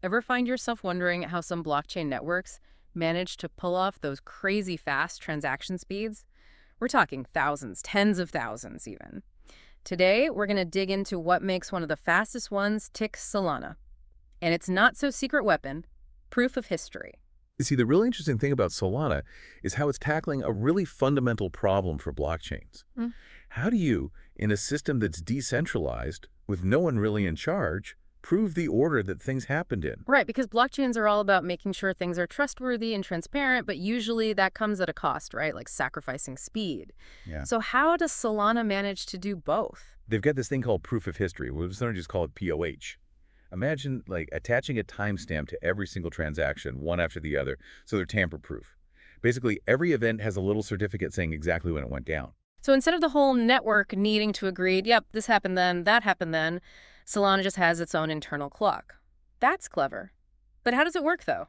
Ever find yourself wondering how some blockchain networks manage to pull off those crazy fast transaction speeds? We're talking thousands, tens of thousands even. Today, we're going to dig into what makes one of the fastest ones tick Solana. And its not so secret weapon, proof of history. You see, the really interesting thing about Solana is how it's tackling a really fundamental problem for blockchains. Mm. How do you, in a system that's decentralized, with no one really in charge, prove the order that things happened in? Right, because blockchains are all about making sure things are trustworthy and transparent, but usually that comes at a cost, right? Like sacrificing speed. Yeah. So how does Solana manage to do both? They've got this thing called proof of history. We'll sometimes just call it PoH. Imagine like attaching a timestamp to every single transaction, one after the other, so they're tamper-proof. Basically, every event has a little certificate saying exactly when it went down. So instead of the whole network needing to agree, yep, this happened then, that happened then, Solana just has its own internal clock. That's clever. But how does it work, though?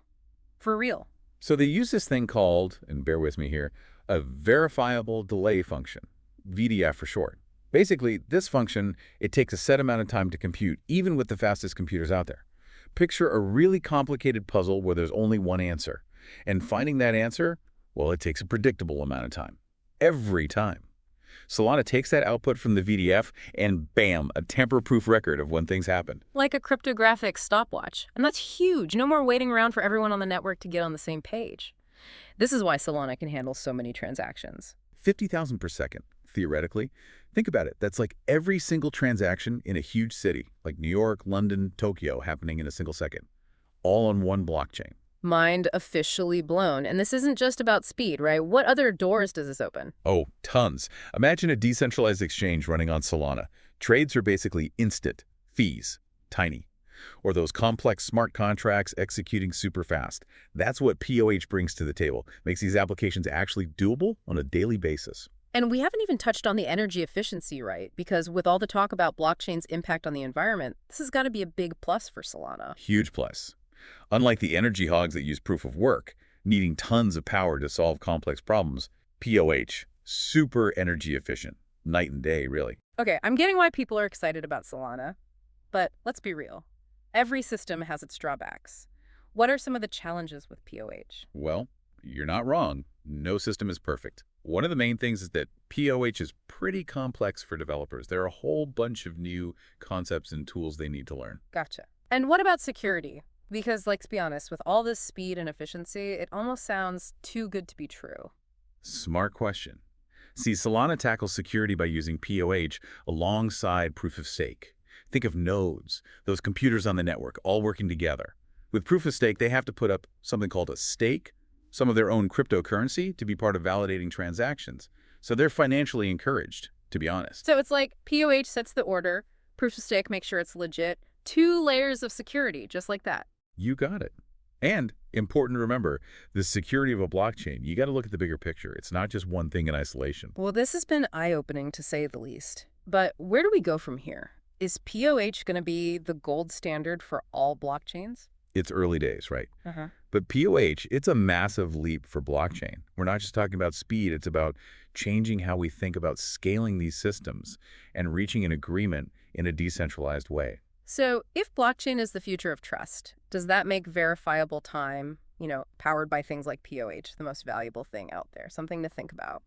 For real? So they use this thing called, and bear with me here, a verifiable delay function, VDF for short. Basically, this function, it takes a set amount of time to compute, even with the fastest computers out there. Picture a really complicated puzzle where there's only one answer. And finding that answer, well, it takes a predictable amount of time. Every time. Solana takes that output from the VDF and bam, a tamper-proof record of when things happened. Like a cryptographic stopwatch. And that's huge. No more waiting around for everyone on the network to get on the same page. This is why Solana can handle so many transactions. 50,000 per second, theoretically. Think about it. That's like every single transaction in a huge city, like New York, London, Tokyo, happening in a single second, all on one blockchain. Mind officially blown. And this isn't just about speed, right? What other doors does this open? Oh, tons. Imagine a decentralized exchange running on Solana. Trades are basically instant, fees, tiny. Or those complex smart contracts executing super fast. That's what PoH brings to the table, makes these applications actually doable on a daily basis. And we haven't even touched on the energy efficiency, right? Because with all the talk about blockchain's impact on the environment, this has got to be a big plus for Solana. Huge plus. Unlike the energy hogs that use proof of work, needing tons of power to solve complex problems, PoH, super energy efficient. Night and day, really. Okay, I'm getting why people are excited about Solana, but let's be real. Every system has its drawbacks. What are some of the challenges with PoH? Well, you're not wrong. No system is perfect. One of the main things is that PoH is pretty complex for developers. There are a whole bunch of new concepts and tools they need to learn. Gotcha. And what about security? Because let's be honest, with all this speed and efficiency, it almost sounds too good to be true. Smart question. See, Solana tackles security by using PoH alongside proof of stake. Think of nodes, those computers on the network, all working together. With proof of stake, they have to put up something called a stake, some of their own cryptocurrency, to be part of validating transactions. So they're financially encouraged, to be honest. So it's like PoH sets the order, proof of stake makes sure it's legit, 2 layers of security, just like that. You got it. And important to remember, the security of a blockchain, you got to look at the bigger picture. It's not just one thing in isolation. Well, this has been eye-opening to say the least. But where do we go from here? Is PoH going to be the gold standard for all blockchains? It's early days, right? Uh-huh. But PoH, it's a massive leap for blockchain. We're not just talking about speed, it's about changing how we think about scaling these systems and reaching an agreement in a decentralized way. So if blockchain is the future of trust, does that make verifiable time, powered by things like PoH, the most valuable thing out there? Something to think about.